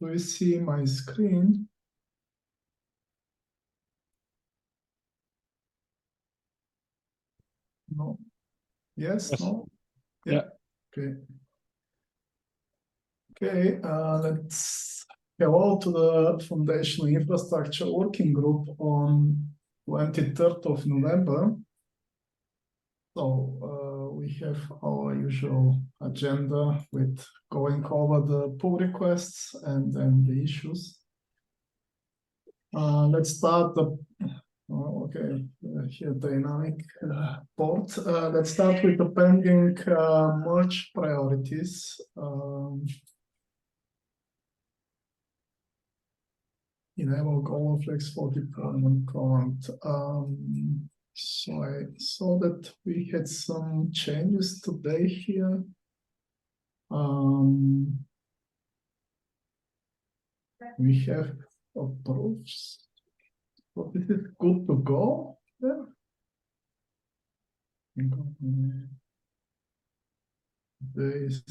Do you see my screen? No. Yes, no? Yeah. Okay. Okay, let's go to the Foundational Infrastructure Working Group on 23rd of November. So we have our usual agenda with going over the pull requests and then the issues. Let's start the here dynamic board. Let's start with the pending merge priorities. Enable GlobalFlex for deployment current. So I saw that we had some changes today here. We have approves. So this is good to go. Yeah. There is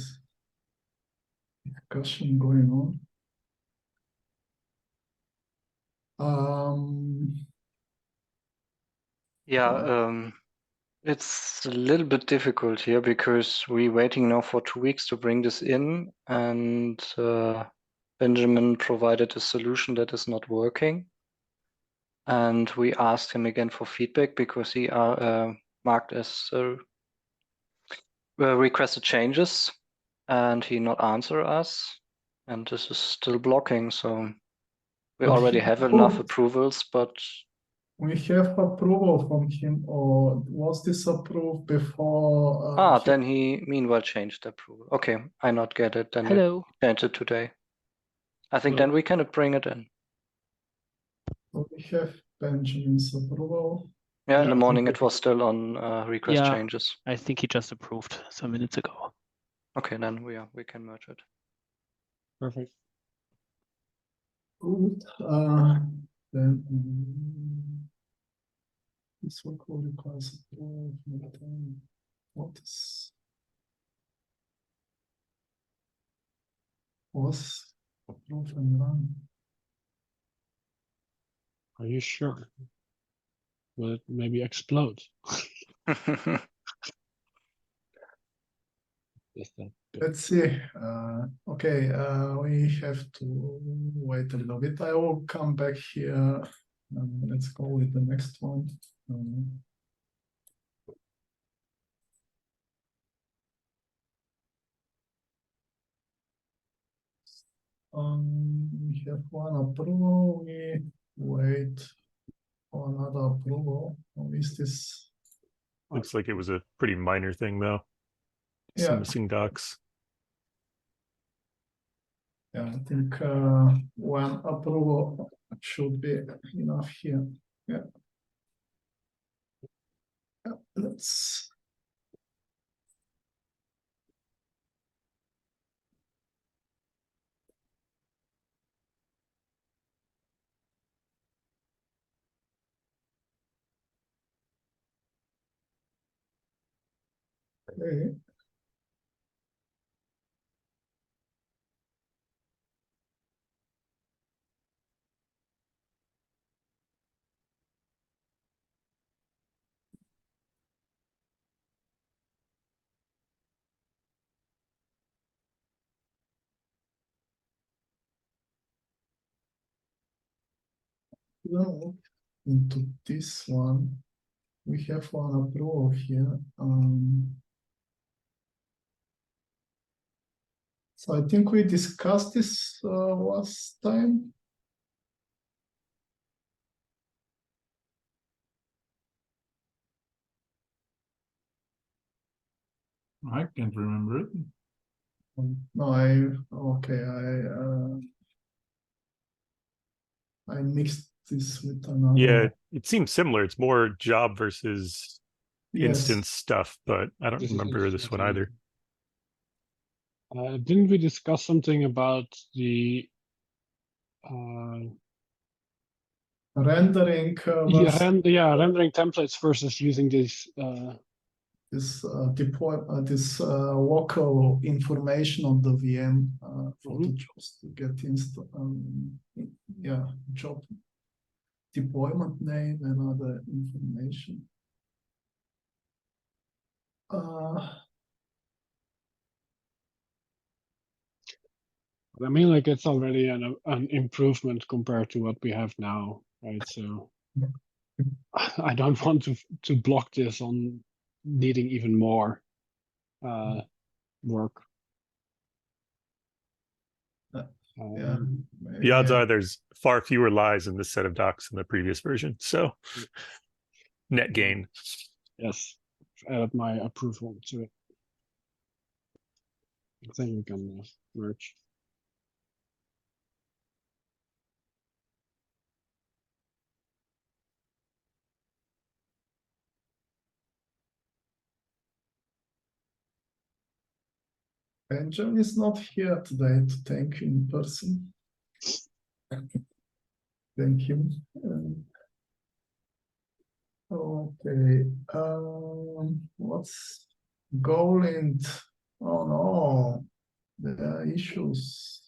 discussion going on. It's a little bit difficult here because we're waiting now for 2 weeks to bring this in, and Benjamin provided a solution that is not working. And we asked him again for feedback because he marked as requested changes, and he not answer us, and this is still blocking. So we already have enough approvals, but we have approval from him, or was this approved before? Then he meanwhile changed the approval. Okay, I not get it. Then Hello. we changed it today. I think then we cannot bring it in. So we have Benjamin's approval. Yeah, in the morning it was still on request changes. I think he just approved some minutes ago. Okay, then we can merge it. Perfect. Good. Then this one called requires approval. What is was approved and run? Are you sure? Will it maybe explode? Let's see. Okay, we have to wait a little bit. I will come back here. Let's go with the next one. We have one approval. We wait for another approval. Or is this? Looks like it was a pretty minor thing, though. Some missing docs. Yeah, I think one approval should be enough here. Yeah. Let's. Okay. Now into this one, we have one approval here. So I think we discussed this last time. I can't remember it. No, I mixed this with another. Yeah, it seems similar. It's more job versus instance stuff, but I don't remember this one either. Didn't we discuss something about the rendering? Rendering templates versus using this this local information of the VM. for the jobs to get job deployment name and other information. I mean, like it's already an improvement compared to what we have now, right? So I don't want to block this on needing even more work. Yeah, The odds maybe, are there's far fewer lies in this set of docs than the previous version. So net gain. Yes, I've added my approval to it. I think we can merge. Benjamin is not here today to thank you in person. Thank you. Okay, what's Goland? Oh no, there are issues.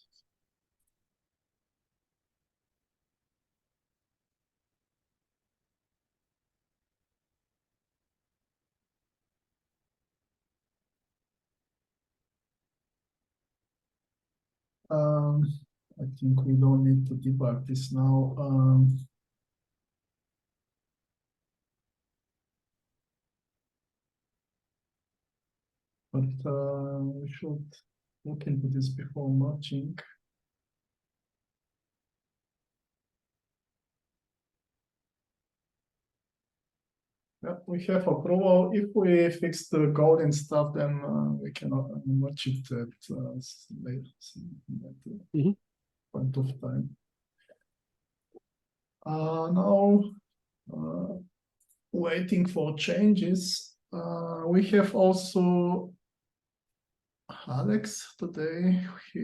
I think we don't need to debug this now. But we should look into this before merging. Yeah, we have approval. If we fix the golden stuff, then we can merge it at later point of time. Now, waiting for changes. We have also Alex today. He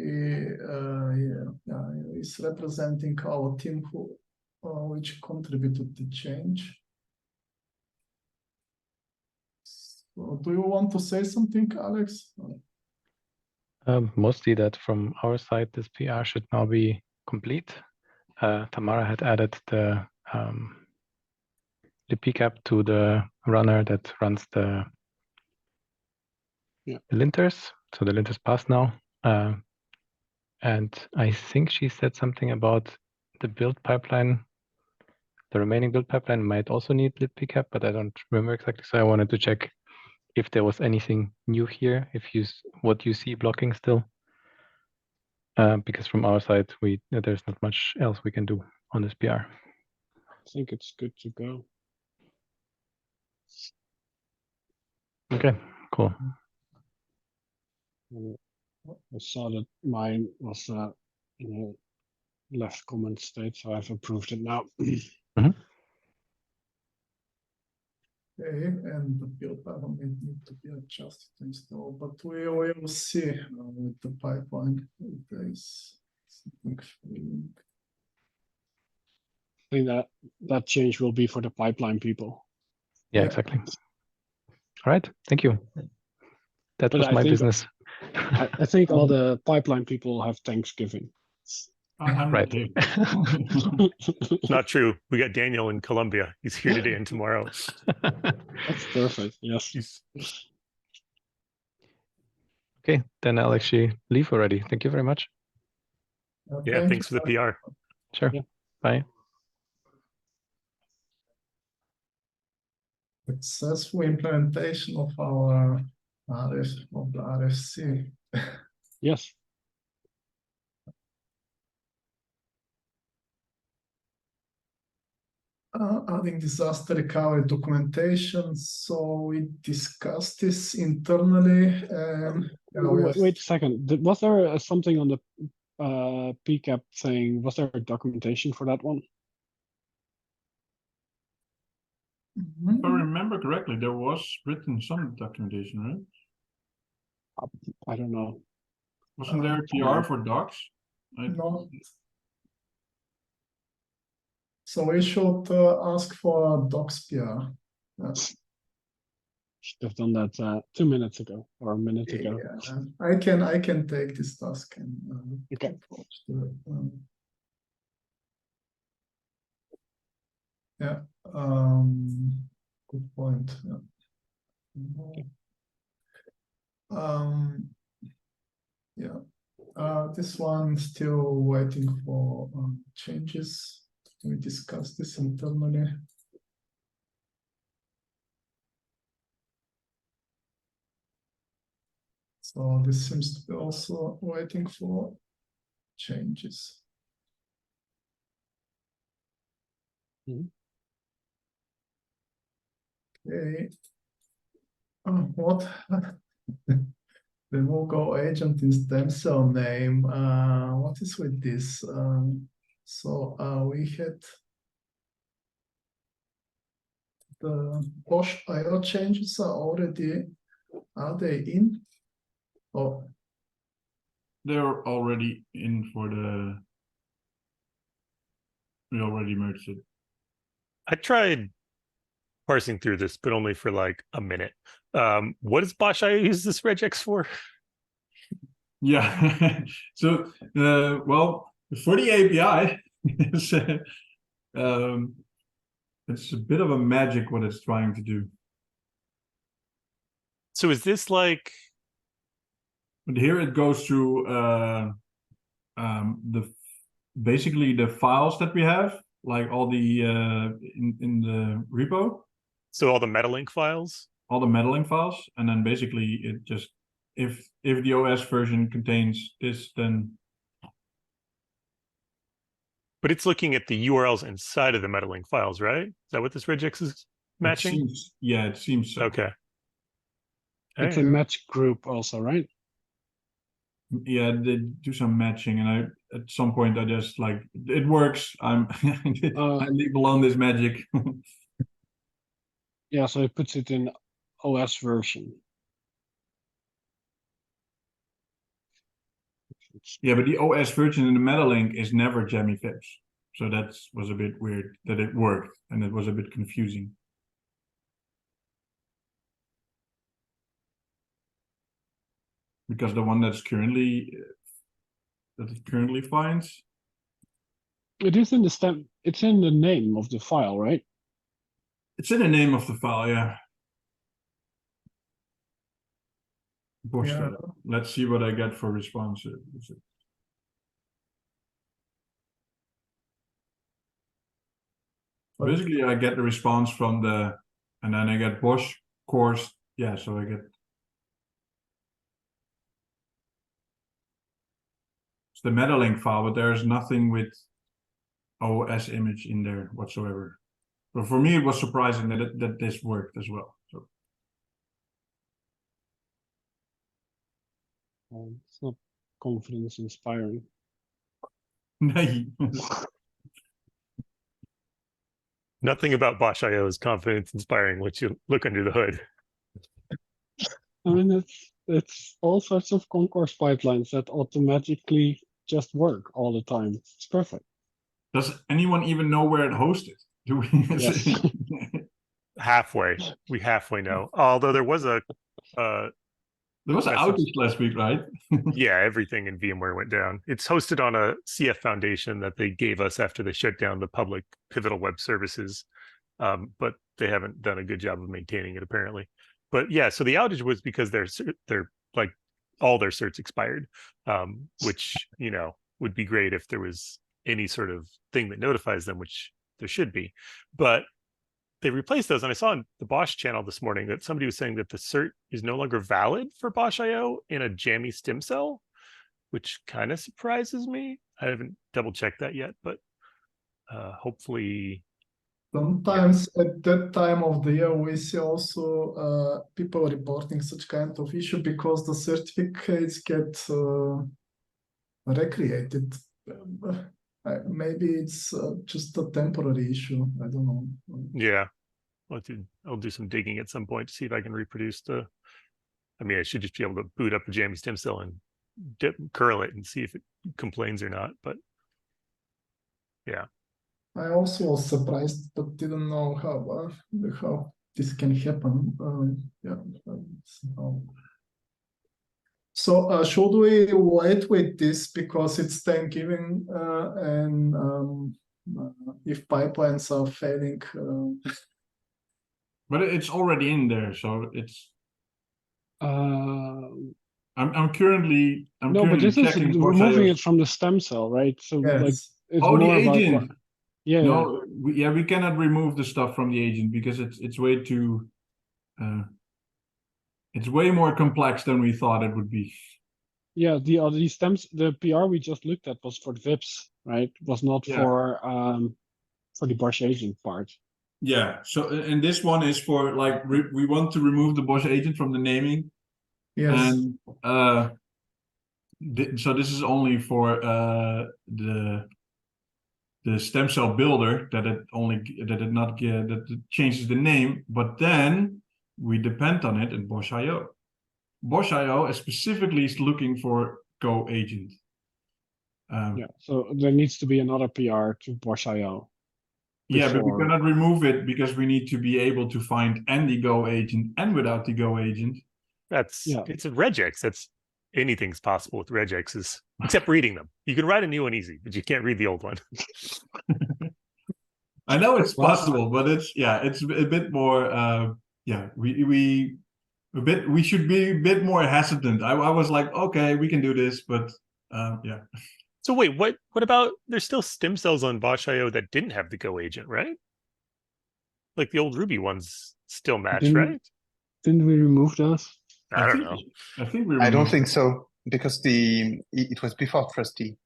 is representing our team which contributed to change. So do you want to say something, Alex? Mostly that from our side, this PR should now be complete. Tamara had added the PCAP to the runner that runs the linters. So the linters pass now. And I think she said something about the build pipeline. The remaining build pipeline might also need libpcap, but I don't remember exactly. So I wanted to check if there was anything new here, what you see blocking still. Because from our side, there's not much else we can do on this PR. I think it's good to go. Okay, cool. I saw that mine was in a left comment state, so I've approved it now. Okay, and the build pipeline need to be adjusted and installed, but we will see with the pipeline if there is something. I think that change will be for the pipeline people. Yeah, exactly. All right, thank you. That was my business. I think all the pipeline people have Thanksgiving. I'm right. Not true. We got Daniel in Colombia. He's here today and tomorrow. That's perfect. Yes. Okay, then I'll actually leave already. Thank you very much. Yeah, thanks for the PR. Sure. Yeah. Bye. Successful implementation of our RFC. Yes. Adding disaster recovery documentation. So we discussed this internally. Wait a second. Was there something on the PCAP thing? Was there a documentation for that one? If I remember correctly, there was written some documentation, right? I don't know. Wasn't there a PR for docs? No. So we should ask for a docs PR. Should have done that 2 minutes ago or a minute ago. Yeah, I can take this task and Okay. approach to it. Yeah, good point. Yeah. Yeah, this one still waiting for changes. We discussed this internally. So this seems to be also waiting for changes. Okay. What? Remove Go agent in stem cell name. What is with this? So we had the Bosch IO changes are they in? Oh, They're already in for the. We already merged it. I tried parsing through this, but only for like a minute. What does Bosch.io use this regex for? Yeah. So, well, for the API, it's, it's a bit of a magic what it's trying to do. So is this like? But here it goes through basically the files that we have, like all the in the repo. So all the Metalink files? All the Metalink files, and then basically it just if the OS version contains this, then. But it's looking at the URLs inside of the Metalink files, right? Is that what this regex is matching? It seems so. Okay. It's a match group also, right? Yeah, they do some matching, and at some point I just like it works. I leave alone this magic. Yeah, so it puts it in OS version. Yeah, but the OS version in the Metalink is never Jammy Fibs. So that was a bit weird that it worked, and it was a bit confusing. Because the one that it currently finds. It is in the stem. It's in the name of the file, right? It's in the name of the file, yeah. yeah. Let's see what I get for response. Basically, I get the response from and then I get Bosch course. Yeah, so I get. It's the Metalink file, but there's nothing with OS image in there whatsoever. But for me, it was surprising that this worked as well. So. It's not confidence inspiring. Nee. Nothing about Bosch.io is confidence inspiring once you look under the hood. I mean, it's all sorts of concourse pipelines that automatically just work all the time. It's perfect. Does anyone even know where it hosted? Do we? Yes. Halfway. We halfway know. Although there was there was an outage last week, right? Yeah, everything in VMware went down. It's hosted on a CF foundation that they gave us after they shut down the public Pivotal Web Services, but they haven't done a good job of maintaining it apparently. But yeah, so the outage was because they're like all their certs expired, which would be great if there was any sort of thing that notifies them, which there should be. But they replaced those, and I saw on the Bosch channel this morning that somebody was saying that the cert is no longer valid for Bosch.io in a jammy stem cell, which kind of surprises me. I haven't double checked that yet, but hopefully. Sometimes at that time of the year, we see also people reporting such kind of issue because the certificates get recreated. Maybe it's just a temporary issue. I don't know. Yeah, I'll do some digging at some point to see if I can reproduce I should just be able to boot up a jammy stem cell and curl it and see if it complains or not. But yeah. I also was surprised, but didn't know how this can happen. Yeah. So should we wait with this because it's then giving if pipelines are failing? But it's already in there, so it's. Uh, I'm currently no, but this is checking removing Bosh.io. it from the stem cell, right? So like Yes. it's Oh, the more about agent. yeah, yeah. No, we cannot remove the stuff from the agent because it's way too. It's way more complex than we thought it would be. Yeah, the stems, the PR we just looked at was for the VIPs, right? Was not Yeah. for the Bosch agent part. Yeah. So and this one is for like we want to remove the Bosch agent from the naming. Yes. And so this is only for the stem cell builder that it changes the name, but then we depend on it in Bosh.io. Bosh.io is specifically looking for Go agent. Yeah, so there needs to be another PR to Bosch.io. Yeah, but we before- cannot remove it because we need to be able to find and the Go agent and without the Go agent. That's Yeah. it's a regex. That's anything's possible with regexes, except reading them. You can write a new one easy, but you can't read the old one. I know it's Well, possible, but it's a bit more. We should be a bit more hesitant. I was like, okay, we can do this, but yeah. So wait, what about there's still stem cells on Bosh.io that didn't have the Go agent, right? Like the old Ruby ones still match, Didn't- right? Didn't we remove those? I don't think- know. I think we. I don't removed- think so because it was before Trusty,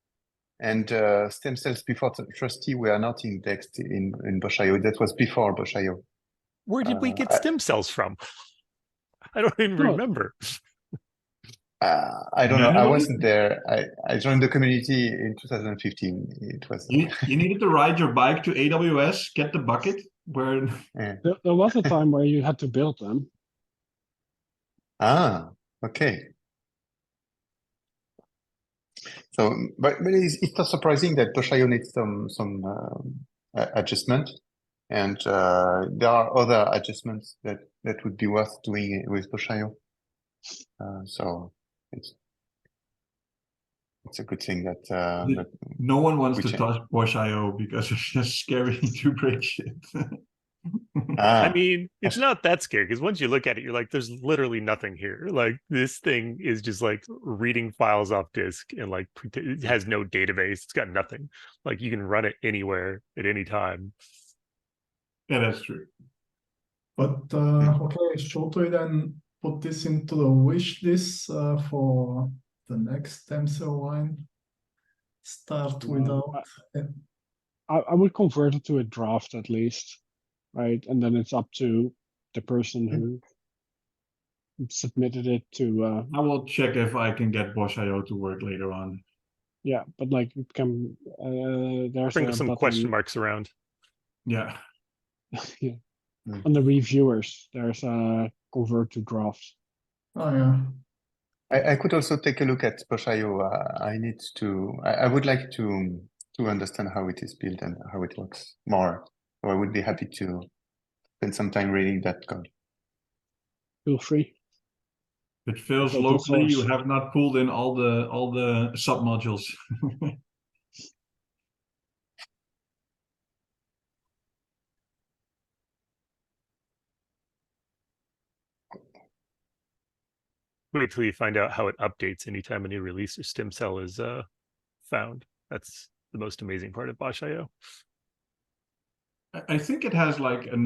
and stem cells before Trusty were not indexed in Bosh.io. That was before Bosh.io. Where did we get I- stem cells from? I don't even No. remember. I don't know. I Manually? wasn't there. I joined the community in 2015. It was You needed to ride your bike to AWS, get the bucket. Where There was a time where you had to build them. okay. So, but it's not surprising that Bosh.io needs some adjustment, and there are other adjustments that would be worth doing with Bosh.io. So it's a good thing that no one wants We to check. touch Bosh.io because it's just scary to break shit. I mean, it's not that scary because once you look at it, you're like, there's literally nothing here. Like this thing is just like reading files off disk and like it has no database. It's got nothing. Like you can run it anywhere at any time. Yeah, that's true. But okay, should we then put this into the wish list for the next stem cell line? Start without. I would convert it to a draft at least, right? And then it's up to the person who submitted it to I will check if I can get Bosh.io to work later on. yeah, but like it can there's Bring a some button question marks around. Yeah. yeah. Mm. On the reviewers, there's a convert to drafts. Oh yeah. I could also take a look at Bosh.io. I would like to understand how it is built and how it works more. So I would be happy to spend some time reading that code. Feel free. If it fails Open locally, you source. have not pulled in all the submodules. Wait till you find out how it updates anytime a new release or stem cell is found. That's the most amazing part of Bosh.io. I think it has like an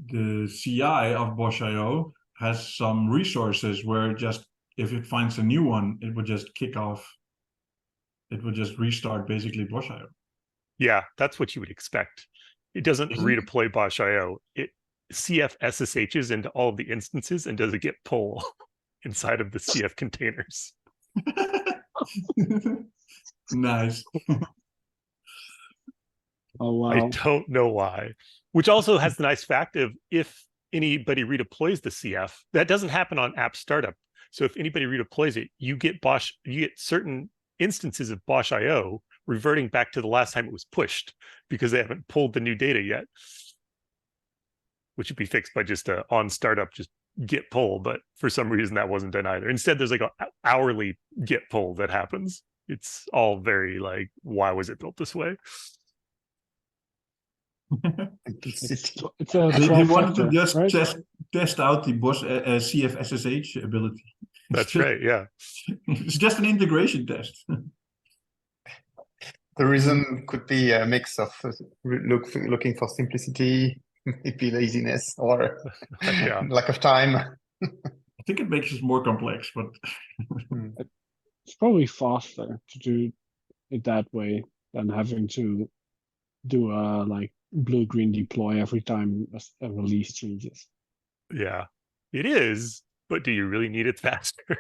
the CI of Bosh.io has some resources where just if it finds a new one, it would just kick off. It would just restart basically Bosh.io. Yeah, that's what you would expect. It doesn't Isn't it? redeploy Bosh.io. It CF SSHs into all of the instances and does a git pull inside of the CF containers. Nice. Oh wow. I don't know why. Which also has the nice fact of if anybody redeploys the CF, that doesn't happen on app startup. So if anybody redeploys it, you get certain instances of Bosh.io reverting back to the last time it was pushed because they haven't pulled the new data yet, which would be fixed by just a on startup, just git pull. But for some reason that wasn't done either. Instead, there's like a hourly git pull that happens. It's all very like, why was it built this way? It's a They wanted to trifecta, just right? test out the Bosch CFSSH ability. That's right. Yeah. It's just an integration test. The reason could be a mix of looking for simplicity, maybe laziness, or Yeah. lack of time. I think it makes it more complex, but It's probably faster to do it that way than having to do a like blue-green deploy every time a release changes. Yeah, it is. But do you really need it faster?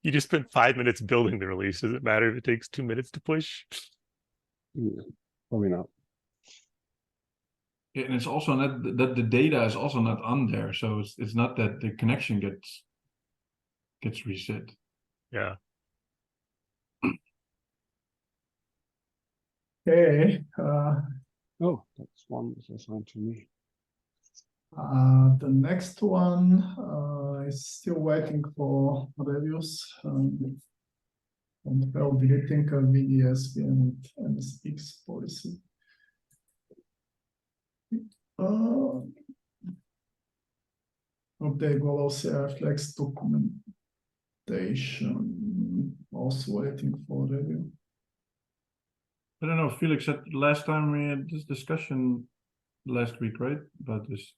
You just spent 5 minutes building the release. Does it matter if it takes 2 minutes to push? Yeah, probably not. and it's also not that the data is also not on there, so it's not that the connection gets reset. Yeah. Okay, Oh, that's one that's assigned to me. the next one is still waiting for reviews. And we're deleting a VDS and NSX policy. Update global CI Flex documentation, also waiting for review. I don't know, Felix said last time we had this discussion last week, right? About this,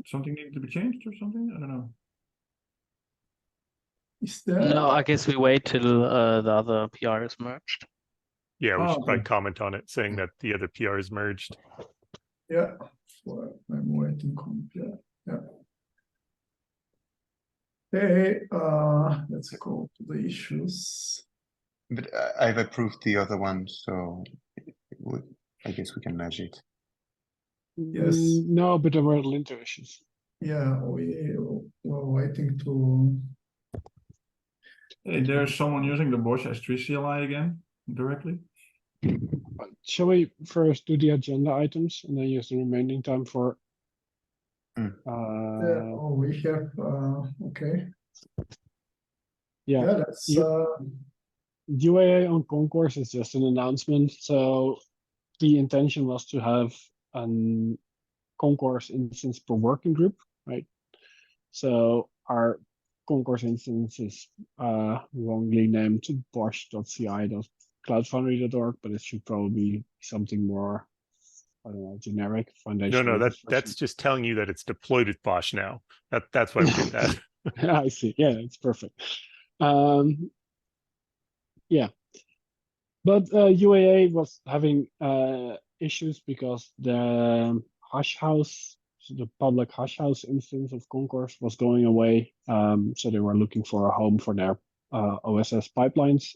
something needed to be changed or something? I don't know. Is there? No, I guess we wait till the other PR is merged. Yeah, we Oh, should probably okay. comment on it, saying that the other PR is merged. Yeah, I'm waiting compare. Yeah. Okay, let's go to the issues. But I've approved the other one, so I guess we can merge it. Yes. No, but there were linter issues. Yeah, we were waiting to. Hey, there's someone using the Bosch S3 CLI again directly. Shall we first do the agenda items and then use the remaining time for? We have. Okay. Yeah, That's. UAA on Concourse is just an announcement. So the intention was to have an Concourse instance per working group, right? So our Concourse instance is wrongly named bosch.ci.cloudfoundry.org, but it should probably be something more, I don't know, generic foundation. No, that's just telling you that it's deployed with Bosch now. That's why we did that. I see. Yeah, it's perfect. Yeah, but UAA was having issues because the hash house, the public hash house instance of Concourse was going away. So they were looking for a home for their OSS pipelines.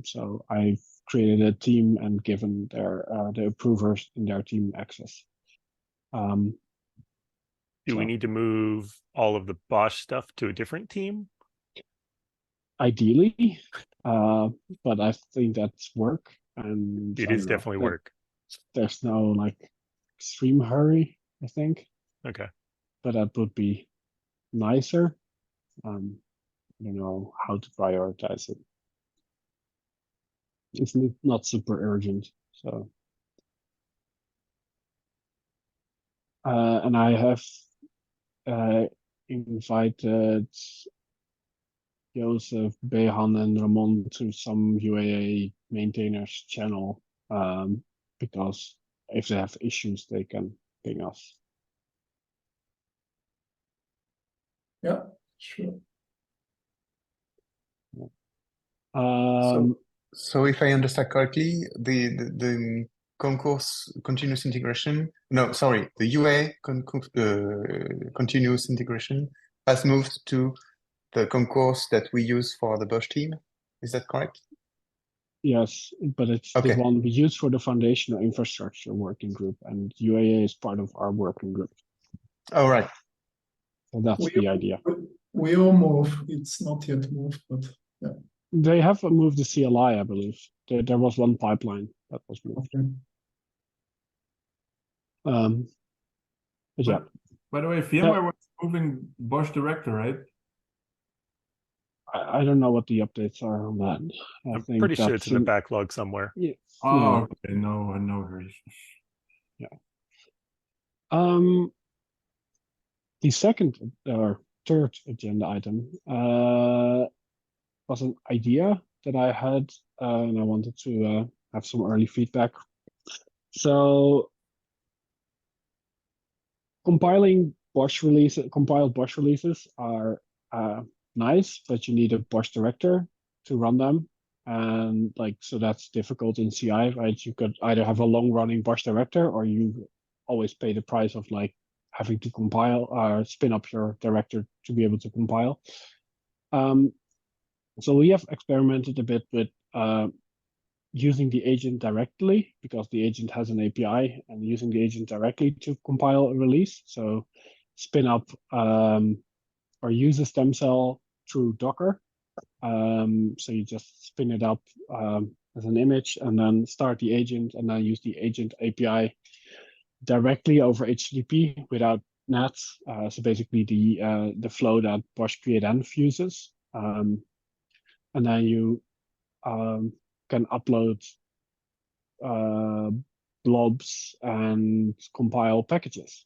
So I created a team and given the approvers in their team access. Do we need to move all of the Bosch stuff to a different team? Ideally, but I think that's work, and It is definitely work. There's no like extreme hurry, I think. Okay. But that would be nicer. I don't know how to prioritize it. It's not super urgent, so. And I have invited Joseph, Behan, and Ramon to some UAA maintainers channel because if they have issues, they can ping us. Yeah, sure. So if I understand correctly, the Concourse continuous integration, no, sorry, the UA continuous integration has moved to the Concourse that we use for the Bosch team. Is that correct? Yes, but it's Okay. the one we use for the foundational infrastructure working group, and UAA is part of our working group. Oh, right. So that's the idea. We'll move. It's not yet moved, but yeah. They have moved the CLI, I believe. there was one pipeline that was moved. Okay. But yeah, By the way, VMware was moving Bosch Director, right? I don't know what the updates are on that. I I'm think pretty sure it's that's in the backlog somewhere. Yeah. Oh, okay. No, I know her. The second or third agenda item was an idea that I had, and I wanted to have some early feedback. So compiled Bosch releases are nice, but you need a Bosch director to run them. And so that's difficult in CI, right? You could either have a long running Bosch director, or you always pay the price of having to compile or spin up your director to be able to compile. So we have experimented a bit with using the agent directly, because the agent has an API, and using the agent directly to compile a release. So spin up or use a stem cell through Docker. So you just spin it up as an image, and then start the agent, and then use the agent API directly over HTTP without NATs. So basically the flow that Bosch create-env uses. And then you can upload blobs and compile packages.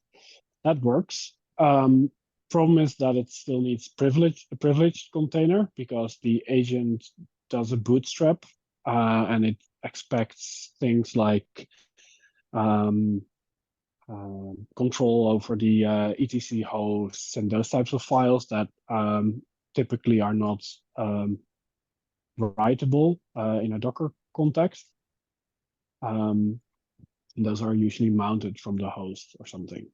That works. Problem is that it still needs a privileged container, because the agent does a bootstrap and it expects things like control over the etc hosts and those types of files that typically are not writable in a Docker context. And those are usually mounted from the host or something,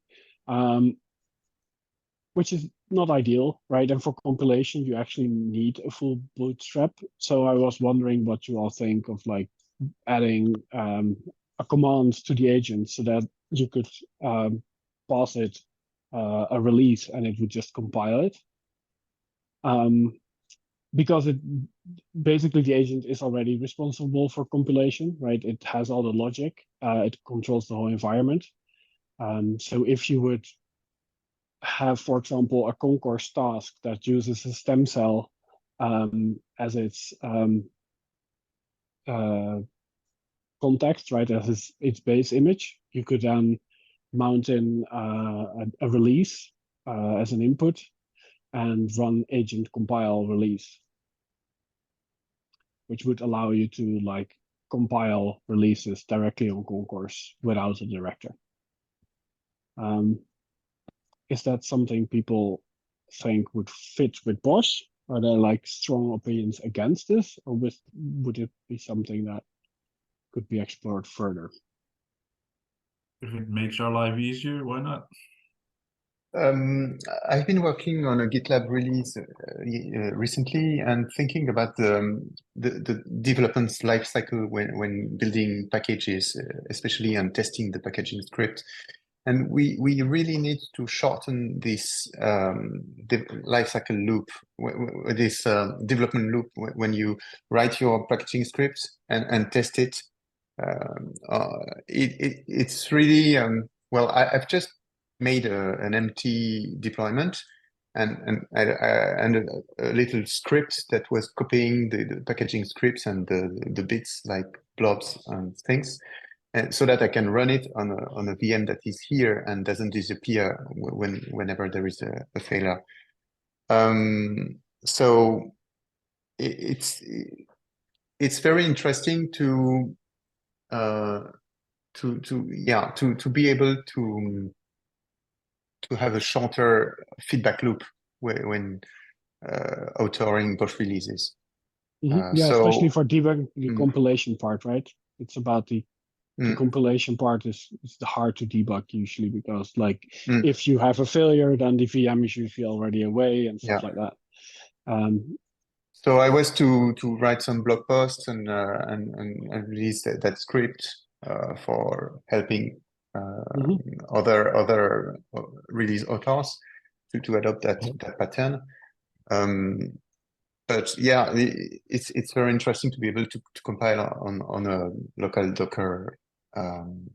which is not ideal, right? And for compilation, you actually need a full bootstrap. So I was wondering what you all think of adding a command to the agent so that you could pass it a release and it would just compile it. Because basically the agent is already responsible for compilation, right? It has all the logic, it controls the whole environment. So if you would have, for example, a concourse task that uses a stem cell as its context, right, as its base image, you could then mount in a release as an input and run agent compile release, which would allow you to compile releases directly on Concourse without a director. Is that something people think would fit with Bosch? Are there strong opinions against this, or would it be something that could be explored further? If it makes our life easier, why not? I've been working on a GitLab release recently and thinking about the development lifecycle when building packages, especially and testing the packaging script. And we really need to shorten this lifecycle loop, this development loop when you write your packaging scripts and test it. It's really well. I've just made an empty deployment and a little script that was copying the packaging scripts and the bits like blobs and things, and so that I can run it on a VM that is here and doesn't disappear whenever there is a failure. So it's very interesting to be able to have a shorter feedback loop when authoring Bosch releases. Yeah, especially for debugging the compilation part, right? It's about the compilation part is hard to debug usually, because if you have a failure, then the VM is usually already away and stuff like that. So I was to write some blog posts and release that script for helping other release authors to adopt that pattern. But yeah, it's very interesting to be able to compile on a local Docker Mhm.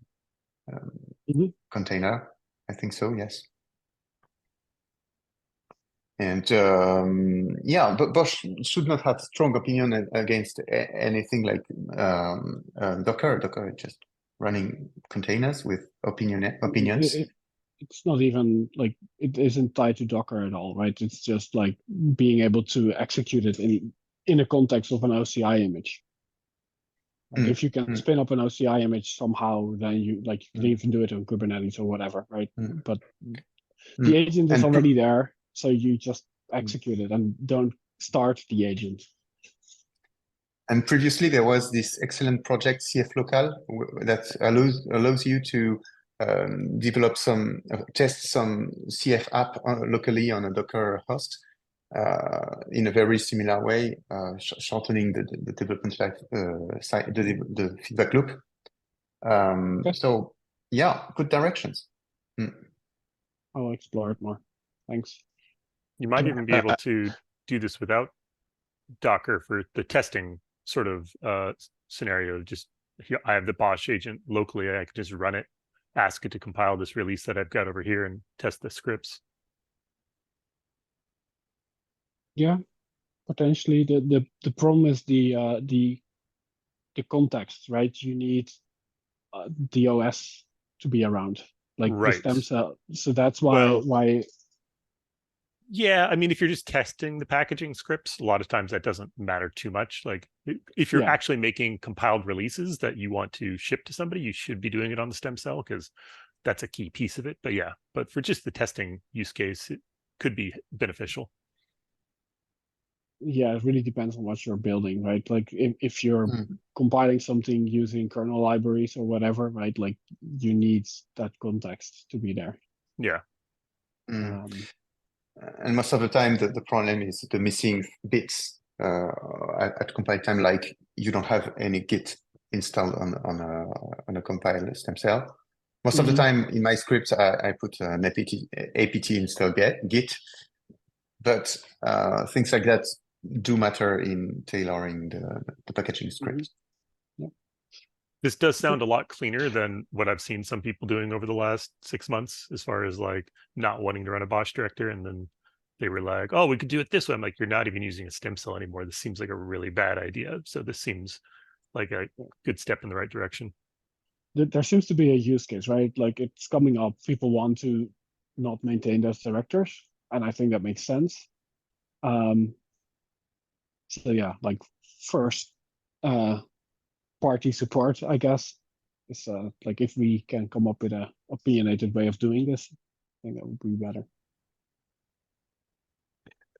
container. I think so, yes. And yeah, but Bosch should not have strong opinion against anything like Docker. Docker is just running containers with opinions. It's not even like it isn't tied to Docker at all, right? It's just like being able to execute it in a context of an OCI image. Like if you can spin up an OCI image somehow, then you can even do it on Kubernetes or whatever, right? But the agent is already there, so you just execute it and don't start the agent. And previously there was this excellent project CF-Local that allows you to develop test some CF app locally on a Docker host in a very similar way, shortening the development life, the feedback loop. Okay. So yeah, good directions. I'll explore it more. Thanks. You might even be able to do this without Docker for the testing sort of scenario. Just here, I have the Bosch agent locally. I can just run it, ask it to compile this release that I've got over here, and test the scripts. Yeah, potentially. The problem is the context, right? You need the OS to be around, like the stem cell. So that's why. Yeah, I mean, if you're just testing the packaging scripts, a lot of times that doesn't matter too much. Like if you're actually making compiled releases that you want to ship to somebody, you should be doing it on the stem cell because that's a key piece of it. But yeah, but for just the testing use case, it could be beneficial. Yeah, it really depends on what you're building, right? Like if you're compiling something using kernel libraries or whatever, right? Like you need that context to be there. Yeah. And most of the time, the problem is the missing bits at compile time. Like you don't have any Git installed on a compiled stem cell. Most of the time, in my scripts, I put an apt install Git, but things like that do matter in tailoring the packaging script. This does sound a lot cleaner than what I've seen some people doing over the last 6 months, as far as like not wanting to run a Bosch director. And then they were like, oh, we could do it this way. I'm like, you're not even using a stem cell anymore. This seems like a really bad idea. So this seems like a good step in the right direction. There seems to be a use case, right? Like it's coming up. People want to not maintain those directors. And I think that makes sense. So yeah, like first party support, I guess, is like if we can come up with a opinionated way of doing this, I think that would be better.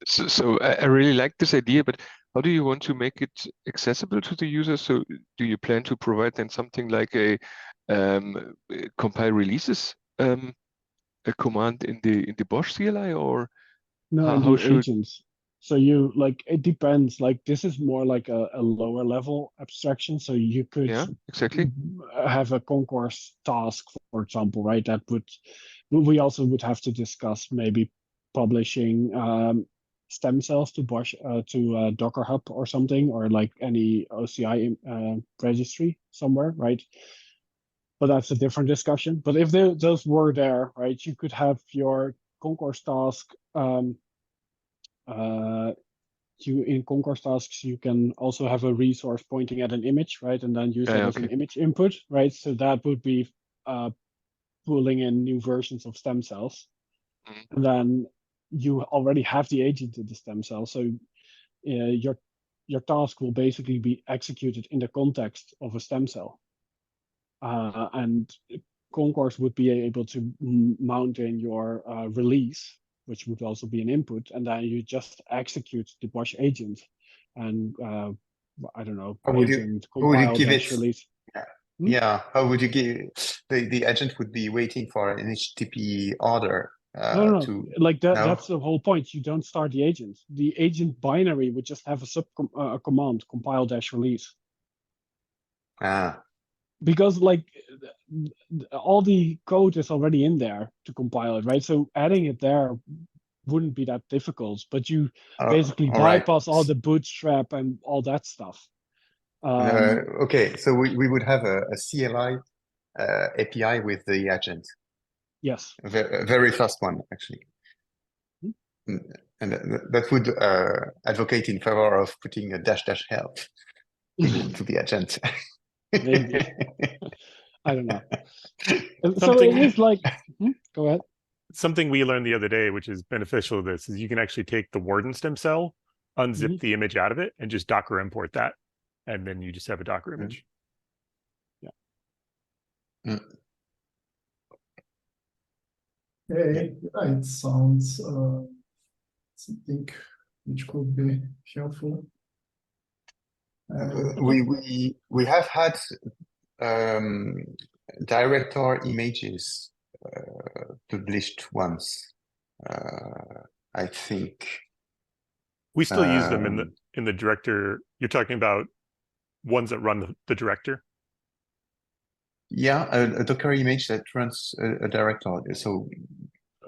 So I really like this idea, but how do you want to make it accessible to the user? So do you plan to provide then something like a compile releases a command in the Bosch CLI, or no, in the agents? So you like it depends. Like this is more like a lower level abstraction. So you could have a concourse task, for example, right? That we also would have to discuss maybe publishing stem cells to Bosch to Docker Hub or something, or like any OCI registry somewhere, right? But that's a different discussion. But if those were there, right, you could have your concourse task. In concourse tasks, you can also have a resource pointing at an image, right, and then use that as an image input, right? So that would be pulling in new versions of stem cells, and then you already have the agent in the stem cell, so your task will basically be executed in the context of a stem cell, and concourse would be able to mount in your release, which would also be an input, and then you just execute the Bosch agent, and I don't know, how would you give it? Release. Yeah, how would you give the agent would be waiting for an HTTP order? No, like that. No? That's the whole point. You don't start the agent. The agent binary would just have a command: compile -release. Because like all the code is already in there to compile it, right? So adding it there wouldn't be that difficult, but you Uh, basically all right. bypass all the bootstrap and all that stuff. Okay, so we would have a CLI API with the agent. Yes. A very fast one, actually. And that would advocate in favor of putting a dash help to the agent. Maybe. I don't know. So Something- it is like, go ahead. Something we learned the other day, which is beneficial to this, is you can actually take the Warden stem cell, unzip the image out of it, and just Docker import that. And then you just have a Docker image. Okay, yeah, it sounds something which could be helpful. We have had director images published once. I think We still use them in the director. You're talking about ones that run the director. yeah, a Docker image that runs a director. So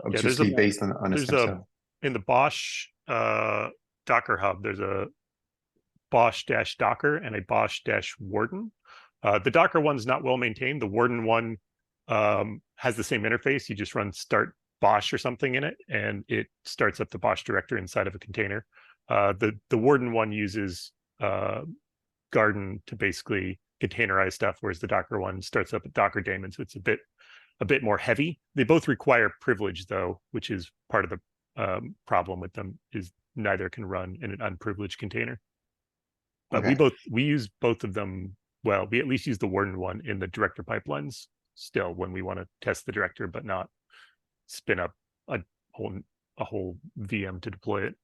obviously based on a stem cell. In the Bosch Docker Hub, there's a Bosch-Docker and a Bosch-Warden. The Docker one's not well maintained. The Warden one has the same interface. You just run start Bosch or something in it, and it starts up the Bosch director inside of a container. The Warden one uses Garden to basically containerize stuff, whereas the Docker one starts up a Docker daemon, so it's a bit more heavy. They both require privilege, though, which is part of the problem with them, is neither can run in an unprivileged container. But we use both of them. Well, we at least use the Warden one in the director pipelines still when we want to test the director, but not spin up a whole VM to deploy it.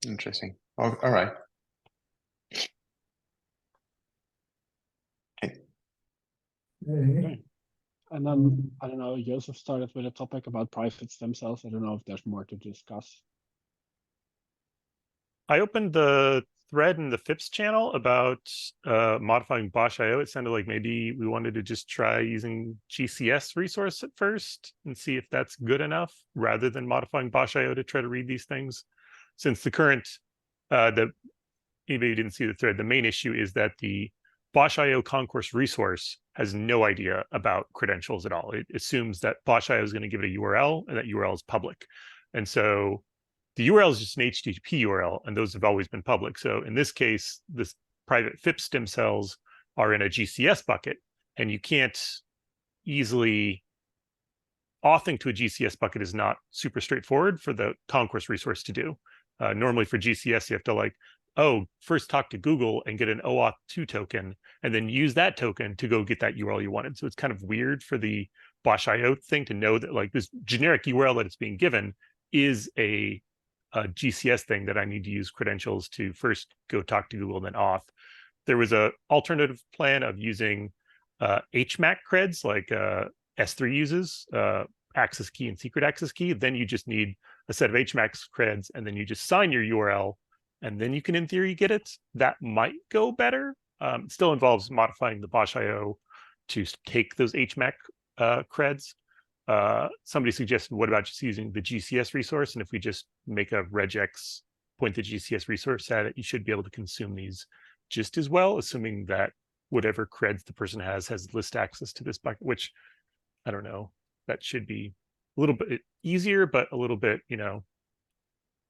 Interesting. All right. Okay. And then I don't know, Joseph started with a topic about private stem cells. I don't know if there's more to discuss. I opened the thread in the FIPS channel about modifying Bosch.io. It sounded like maybe we wanted to just try using GCS resource at first and see if that's good enough rather than modifying Bosch.io to try to read these things. Since the current, anybody who didn't see the thread, the main issue is that the Bosch.io concourse resource has no idea about credentials at all. It assumes that Bosch.io is going to give it a URL and that URL is public. And so the URL is just an HTTP URL, and those have always been public. So in this case, this private FIPS stem cells are in a GCS bucket, and you can't easily authing to a GCS bucket is not super straightforward for the concourse resource to do. Normally for GCS, you have to first talk to Google and get an OAuth 2 token, and then use that token to go get that URL you wanted. So it's kind of weird for the Bosch.io thing to know that like this generic URL that it's being given is a GCS thing that I need to use credentials to first go talk to Google and then auth. There was a alternative plan of using HMAC creds like S3 uses, access key and secret access key. Then you just need a set of HMAC creds, and then you just sign your URL, and then you can, in theory, get it. That might go better. It still involves modifying the Bosch.io to take those HMAC creds. Somebody suggested, what about just using the GCS resource? And if we just make a regex, point the GCS resource at it, you should be able to consume these just as well, assuming that whatever creds the person has list access to this bucket, which I don't know, that should be a little bit easier, but a little bit,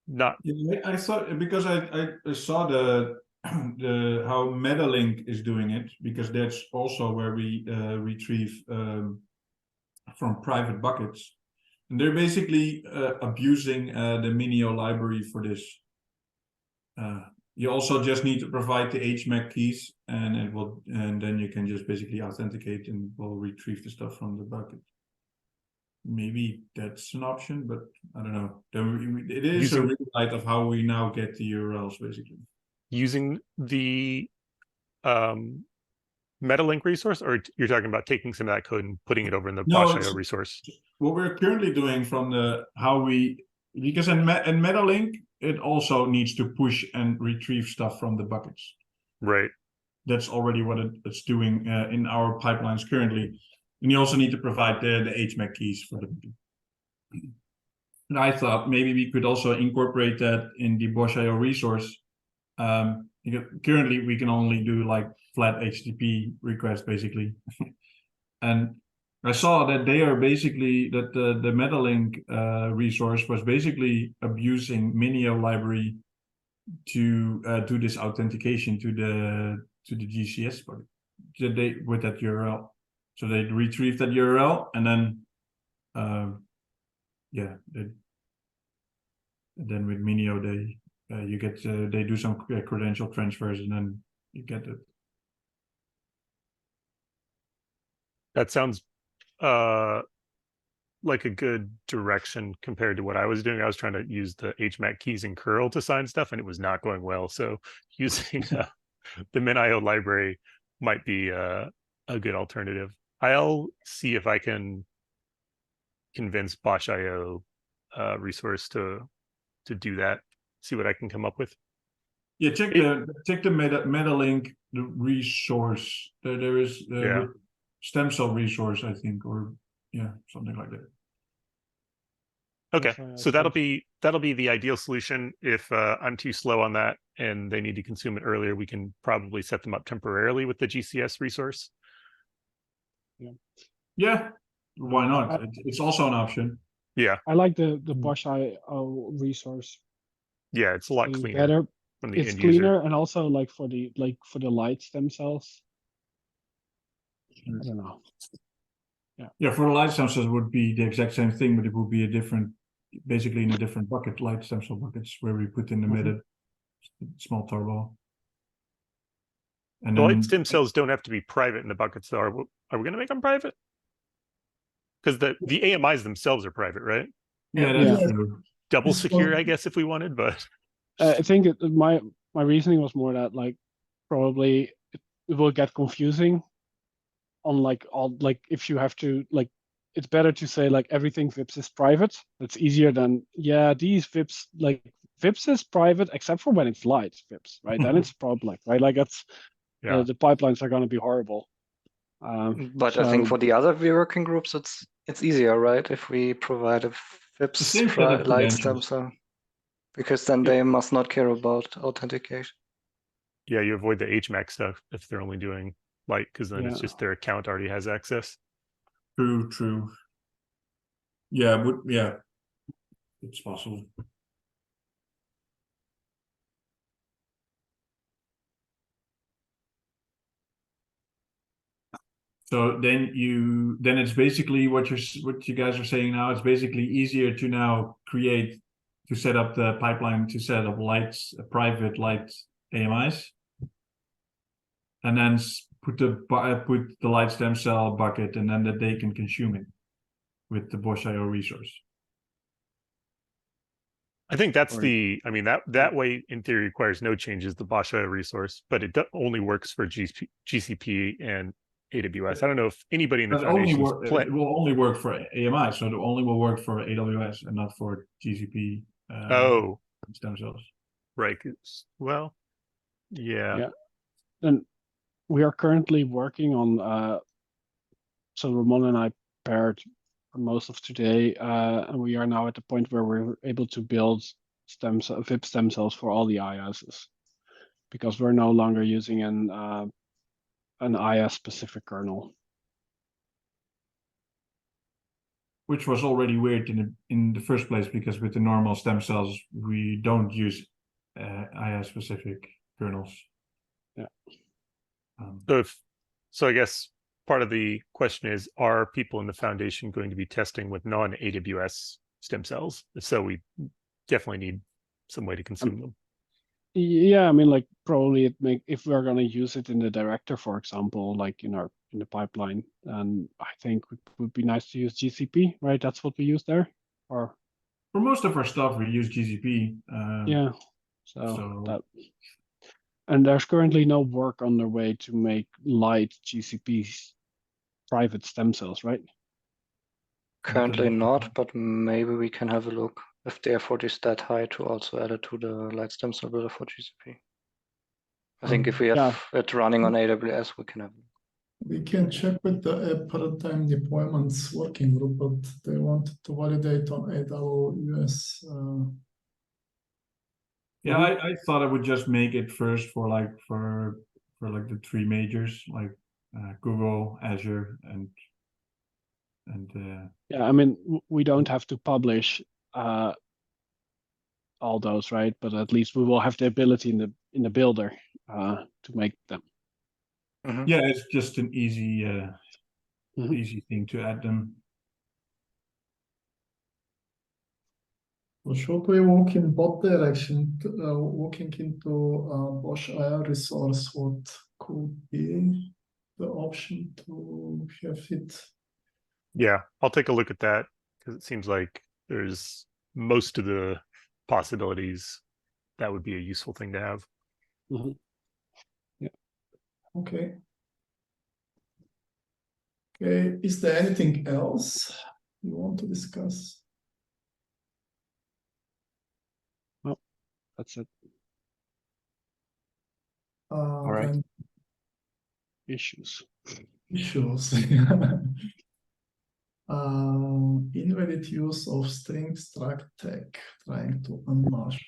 not. Yeah, I thought, because I saw the how Metalink is doing it, because that's also where we retrieve from private buckets, and they're basically abusing the Minio library for this. You also just need to provide the HMAC keys, and then you can just basically authenticate and will retrieve the stuff from the bucket. Maybe that's an option, but I don't know. It is a rewrite of how we now get the URLs, basically. Using the Metalink resource, or you're talking about taking some of that code and putting it over in the Bosch.io resource? What we're currently doing from because in Metalink, it also needs to push and retrieve stuff from the buckets. Right. That's already what it's doing in our pipelines currently. And you also need to provide the HMAC keys for the. And I thought maybe we could also incorporate that in the Bosch.io resource. Because currently we can only do like flat HTTP requests basically. And I saw that they are basically that the MetaLink resource was basically abusing Minio library to do this authentication to the GCS part. They with that URL. So they retrieve that URL and then yeah, and then with Minio they you get they do some credential transfers and then you get it. That sounds like a good direction compared to what I was doing. I was trying to use the HMAC keys in curl to sign stuff, and it was not going well. So using the MinIO library might be a good alternative. I'll see if I can convince Bosch.io resource to do that. See what I can come up with. Yeah, check the MetaLink the resource. There is Yeah. stem cell resource, I think, or yeah, something like that. Okay, Bosch.io so that'll be the ideal solution. If I'm too slow on that and they need to consume it earlier, we can probably set them up temporarily with the GCS resource. Yeah, why not? It's also an option. Yeah, I like the Bosch.io resource. yeah, it's a lot It's cleaner better. from the It's end cleaner, user. and also like for the lights themselves. I don't know. Yeah, for the light stem cells would be the exact same thing, but it would be a different, basically in a different bucket, light stem cell buckets, where we put in the meta small tarball. And The then light stem cells don't have to be private in the buckets, though. Are we going to make them private? Because the AMIs themselves are private, right? yeah, that's Yeah. true. Double It's secure, for- I guess, if we wanted, but I think my reasoning was more that like probably it will get confusing on like all like if you have to like it's better to say like everything VIPS is private. It's easier than these VIPS like VIPS is private except for when it's light VIPS, right? Then it's public, right? Like that's yeah. the pipelines are going to be horrible. But I think for the other working groups, it's easier, right? If we provide a The same FIPS set of light stem credentials. cell, because then they must not care about authentication. Yeah, you avoid the HMAC stuff if they're only doing light, because then it's Yeah. just their account already has access. True. Yeah, it's possible. So then it's basically what you guys are saying now. It's basically easier to now to set up the pipeline to set up private light AMIs, and then put the light stem cell bucket, and then that they can consume it with the Bosch.io resource. I think that's Or- I mean, that way in theory requires no changes, the Bosch.io resource, but it only works for GCP and AWS. I don't know if anybody in the It foundation will only work for AMI, so it only will work for AWS and not for GCP Oh, stem cells. right. Well, yeah. Then we are currently working on so Ramon and I paired for most of today, and we are now at the point where we're able to build VIP stem cells for all the ISs, because we're no longer using an IS specific kernel. Which was already weird in the first place, because with the normal stem cells we don't use IS specific kernels. Yeah. So I guess part of the question is, are people in the foundation going to be testing with non-AWS stem cells? If so, we definitely need some way to consume them. Yeah, I mean, like probably if we're gonna use it in the director, for example, like in the pipeline, and I think it would be nice to use GCP, right? That's what we use there, or For most of our stuff we use GCP. yeah. So that, and there's currently no work underway to make light GCP private stem cells, right? Currently not, but maybe we can have a look if the effort is that high to also add it to the light stem cell builder for GCP. I think if we have it running on AWS, we can have it. We can check with the paradigm deployments working group, but they wanted to validate on AWS. Yeah, I thought I would just make it first for like the three majors like Google, Azure, and Yeah, I mean, we don't have to publish all those, right? But at least we will have the ability in the builder to make them. yeah, it's just an easy Mhm. easy thing to add them. So should we walk in both direction, walking into Bosch IR resource? What could be the option to have it? Yeah, I'll take a look at that because it seems like there's most of the possibilities that would be a useful thing to have. Mhm. Okay. Okay, is there anything else you want to discuss? That's it. All right. Then Issues. issues. Invalid use of string struct tag, trying to unmask.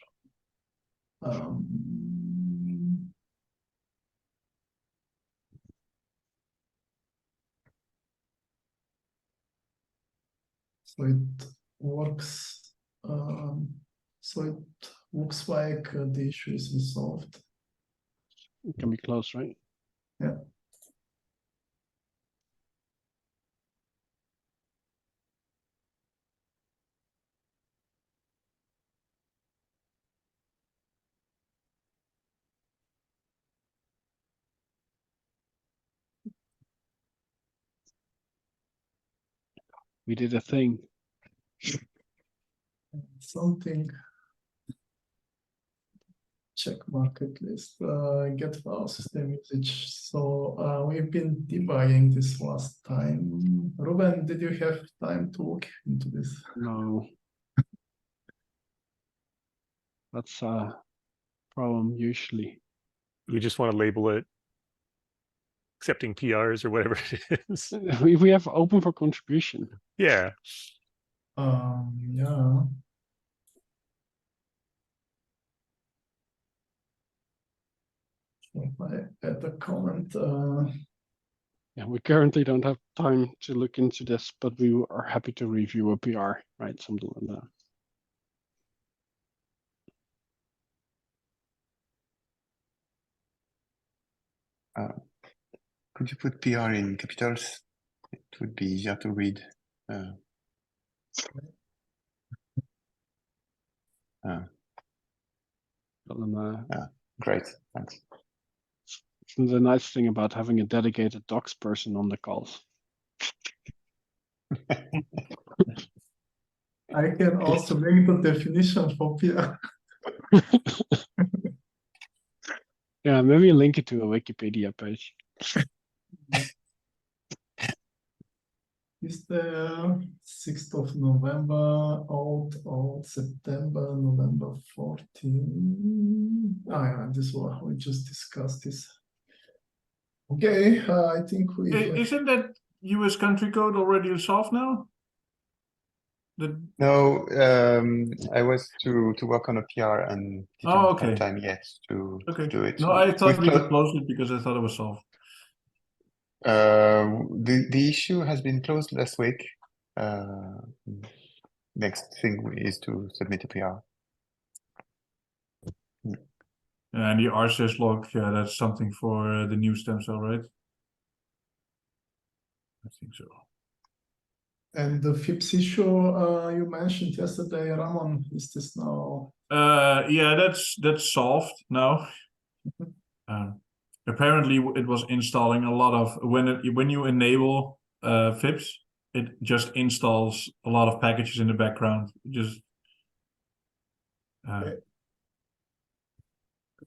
So it works. So it looks like the issue is resolved. It can be close, right? Yeah. We did a thing. Something. Check market list, get file system usage. So we've been debugging this last time. Ruben, did you have time to look into this? No. That's a problem usually. We just want to label it accepting PRs or whatever it is. We have open for contribution. Yeah. Yeah. So if I add a comment, Yeah, we currently don't have time to look into this, but we are happy to review a PR, right? Something like that. Could you put PR in capitals? It would be easier to read. Great, thanks. It's the nice thing about having a dedicated docs person on the calls. I can also make the definition for PR. Yeah, maybe link it to a Wikipedia page. Is the 6th of November, old September, November 14. Yeah, this one we just discussed this. Okay, I think we have... Isn't that US country code already solved now? No, I was to work on a PR and didn't have time yet to do it. No, I thought we could close it because I thought it was solved. The issue has been closed last week. Next thing is to submit a PR. And the RSS log, yeah, that's something for the new stem cell, right? I think so. And the FIPS issue you mentioned yesterday, Ramon, is this now? Yeah, that's solved now. Apparently, it was installing a lot of when you enable FIPS, it just installs a lot of packages in the background. Just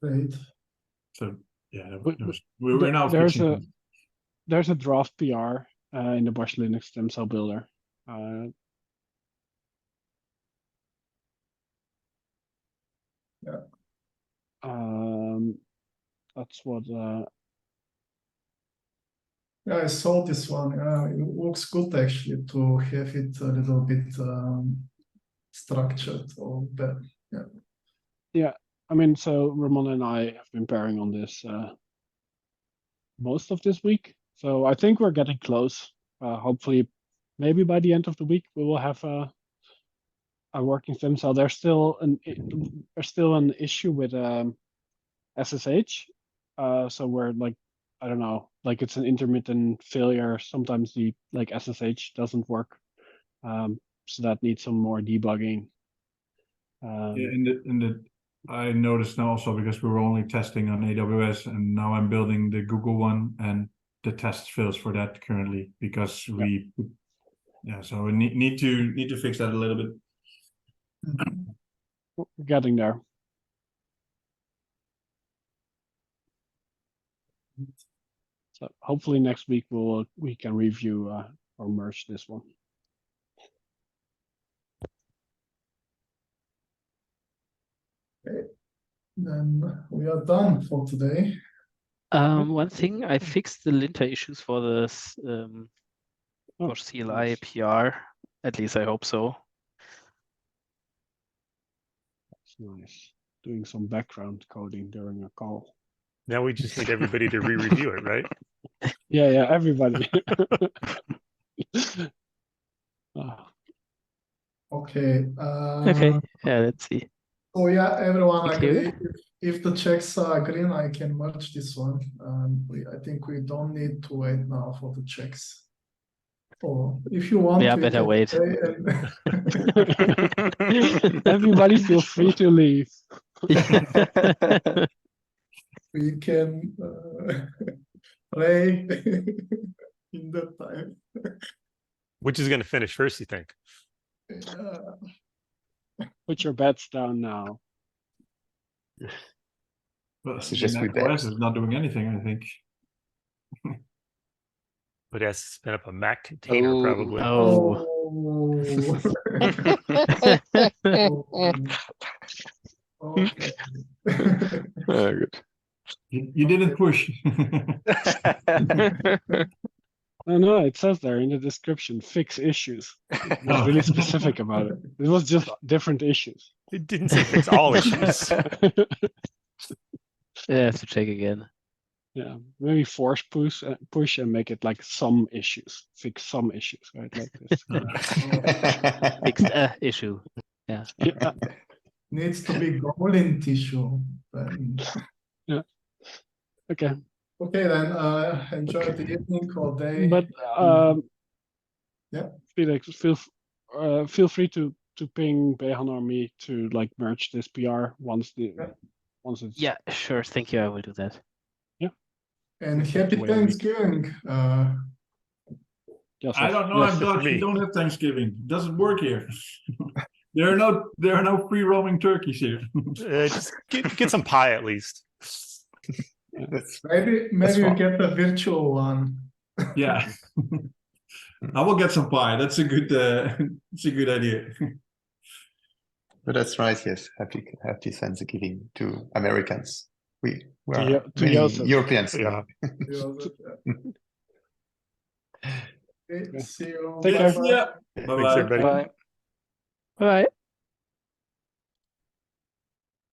Great. So yeah, we're now fixing. There's a draft PR in the Bosch Linux stem cell builder. Yeah. That's what. Yeah, I saw this one. It looks good actually to have it a little bit structured or better. Yeah. I mean, so Ramon and I have been pairing on this most of this week. So I think we're getting close. Hopefully, maybe by the end of the week, we will have a working stem cell. There's still an issue with SSH. So we're like, I don't know, like it's an intermittent failure. Sometimes the like SSH doesn't work. So that needs some more debugging. Yeah, I noticed now also because we were only testing on AWS, and now I'm building the Google one, and the test fails for that currently because we, so we need to fix that a little bit. We're getting there. So hopefully next week we can review or merge this one. Okay. Then we are done for today. One thing, I fixed the linter issues for this for CLI PR. At least I hope so. That's nice. Doing some background coding during a call. Now we just need everybody to re-review it, right? Yeah, everybody. Okay. Okay, yeah, let's see. Oh yeah, everyone You clear? agree. If the checks are green, I can merge this one. I think we don't need to wait now for the checks. Or if you want, Yeah, we better can wait. stay and Everybody feel free to leave. we can play in that time. Which is going to finish first, you think? Put your bets down now. But suggest we OS bet. is not doing anything, I think. But it has to spin up a Mac container, Oh. probably. Oh. Okay. Good. You didn't push. No, it says there in the description, fix issues. It was Oh. really specific about it. It was just different issues. It didn't say fix all issues. Yeah, I have to check again. Yeah, maybe force push and make it like some issues, fix some issues, right? Like this. Fixed issue. Yeah. Yeah. Needs to be Goblin tissue. Then. Okay, Okay, then enjoy the evening or day. but Yeah. Felix, feel free to ping Behan or me to like merge this PR once it's Yeah, sure. Thank you. I will do that. And happy Wait a week. Thanksgiving. Yes, I don't know. yes. I'm Dutch. me. We don't have Thanksgiving. It doesn't work here. There are no free roaming turkeys here. Just get some pie at least. That's Maybe you fine. get a virtual one. Yeah. I will get some pie. That's a good it's a good idea. But that's right, yes. Happy Thanksgiving to Americans. We To are Yo- to many Joseph. Europeans. Yeah. Okay, see you. Take care. Bye-bye. Yeah. Thanks, Bye-bye. everybody. Bye. All right.